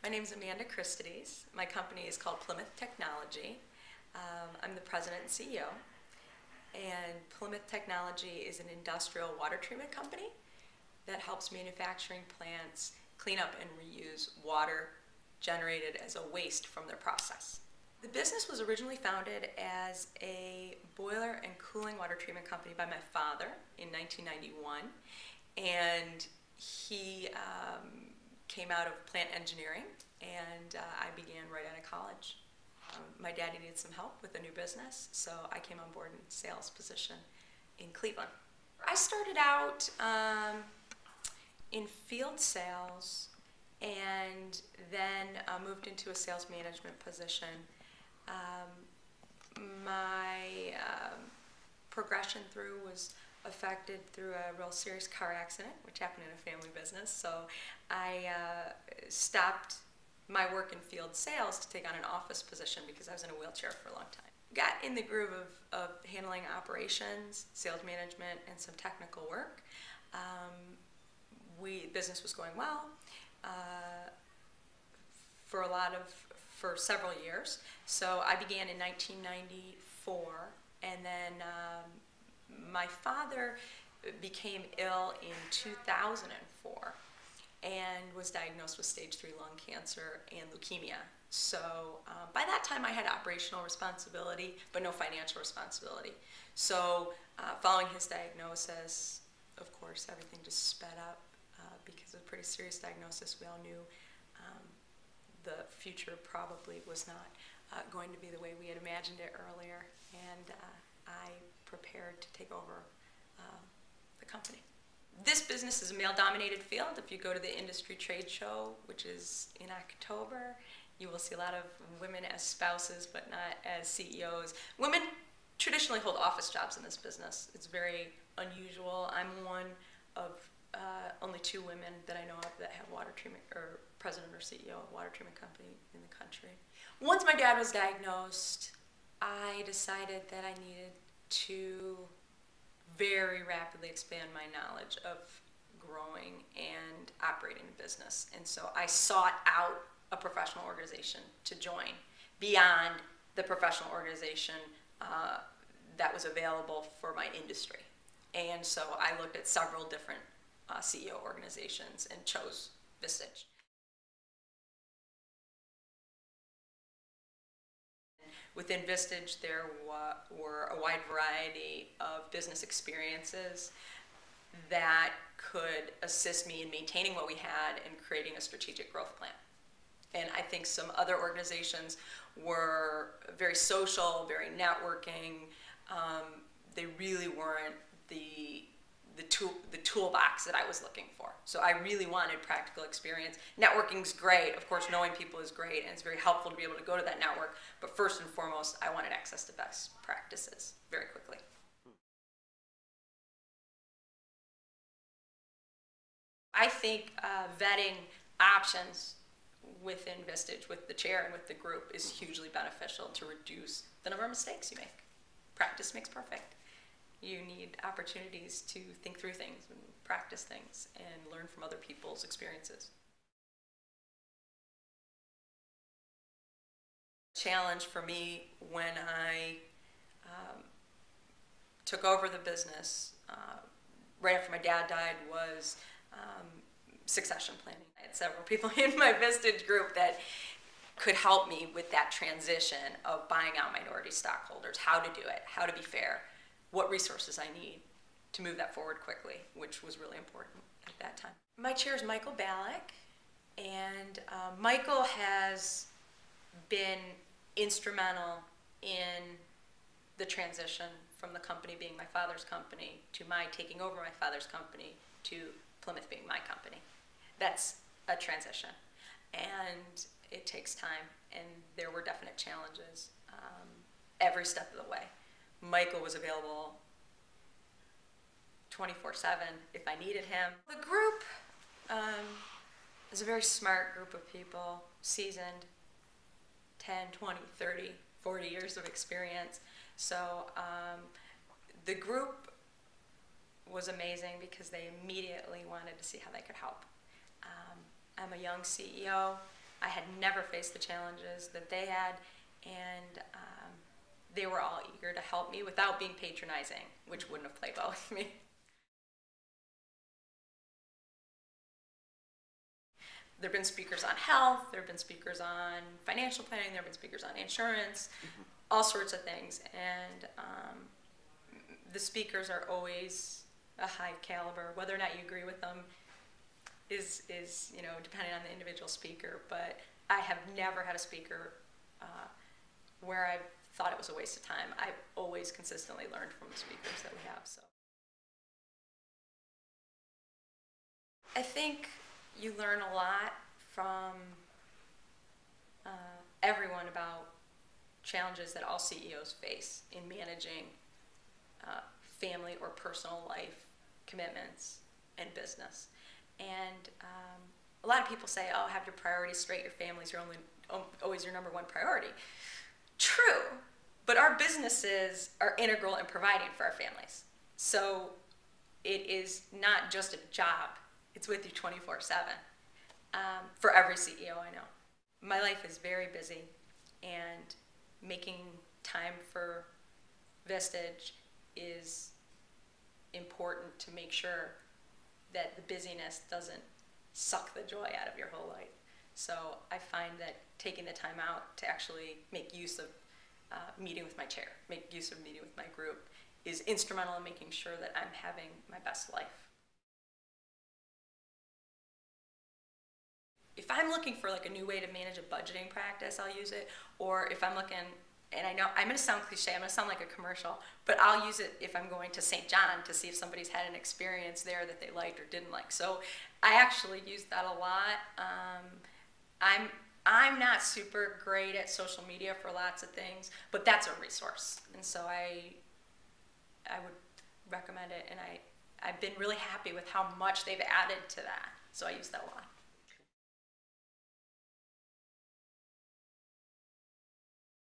My name is Amanda C. My company is called Plymouth Technology. I'm the president and CEO. And Plymouth Technology is an industrial water treatment company that helps manufacturing plants clean up and reuse water generated as a waste from their process. The business was originally founded as a boiler and cooling water treatment company by my father in 1991, and he came out of plant engineering, and I began right out of college. My daddy needed some help with a new business, so I came on board in a sales position in Cleveland. I started out in field sales and then moved into a sales management position. My progression through was affected through a real serious car accident, which happened in a family business. So I stopped my work in field sales to take on an office position because I was in a wheelchair for a long time. Got in the groove of handling operations, sales management, and some technical work. Business was going well for several years. So I began in 1994, and then my father became ill in 2004 and was diagnosed with stage 3 lung cancer and leukemia. So by that time I had operational responsibility, but no financial responsibility. So following his diagnosis, of course, everything just sped up because of a pretty serious diagnosis. We all knew the future probably was not going to be the way we had imagined it earlier, and I prepared to take over the company. This business is a male-dominated field. If you go to the industry trade show, which is in October, you will see a lot of women as spouses, but not as CEOs. Women traditionally hold office jobs in this business. It's very unusual. I'm one of only 2 women that I know of that have water treatment, or president or CEO of a water treatment company in the country. Once my dad was diagnosed, I decided that I needed to very rapidly expand my knowledge of growing and operating a business. And so I sought out a professional organization to join beyond the professional organization that was available for my industry. And so I looked at several different CEO organizations and chose Vistage. Within Vistage, there were a wide variety of business experiences that could assist me in maintaining what we had and creating a strategic growth plan. And I think some other organizations were very social, very networking. They really weren't the toolbox that I was looking for. So I really wanted practical experience. Networking's great. Of course, knowing people is great, and it's very helpful to be able to go to that network. But first and foremost, I wanted access to best practices very quickly. I think vetting options within Vistage, with the chair and with the group, is hugely beneficial to reduce the number of mistakes you make. Practice makes perfect. You need opportunities to think through things and practice things and learn from other people's experiences. Challenge for me when I took over the business right after my dad died was succession planning. I had several people in my Vistage group that could help me with that transition of buying out minority stockholders, how to do it, how to be fair, what resources I need to move that forward quickly, which was really important at that time. My chair is Michael Ballack, and Michael has been instrumental in the transition from the company being my father's company to my taking over my father's company to Plymouth being my company. That's a transition, and it takes time, and there were definite challenges every step of the way. Michael was available 24/7 if I needed him. The group is a very smart group of people, seasoned, 10, 20, 30, 40 years of experience. So the group was amazing because they immediately wanted to see how they could help. I'm a young CEO. I had never faced the challenges that they had, and they were all eager to help me without being patronizing, which wouldn't have played well with me. There have been speakers on health, there have been speakers on financial planning, there have been speakers on insurance, all sorts of things. And the speakers are always a high caliber. Whether or not you agree with them is depending on the individual speaker. But I have never had a speaker where I thought it was a waste of time. I've always consistently learned from the speakers that we have. So I think you learn a lot from everyone about challenges that all CEOs face in managing family or personal life commitments and business. And a lot of people say, oh, have your priorities straight, your family's always your number one priority. True, but our businesses are integral in providing for our families. So it is not just a job. It's with you 24/7 for every CEO I know. My life is very busy, and making time for Vistage is important to make sure that the busyness doesn't suck the joy out of your whole life. So I find that taking the time out to actually make use of meeting with my chair, make use of meeting with my group, is instrumental in making sure that I'm having my best life. If I'm looking for like a new way to manage a budgeting practice, I'll use it. Or if I'm looking, and I know I'm going to sound cliche, I'm going to sound like a commercial, but I'll use it if I'm going to St. John to see if somebody's had an experience there that they liked or didn't like. So I actually use that a lot. I'm not super great at social media for lots of things, but that's a resource, and so I would recommend it. And I've been really happy with how much they've added to that. So I use that a lot.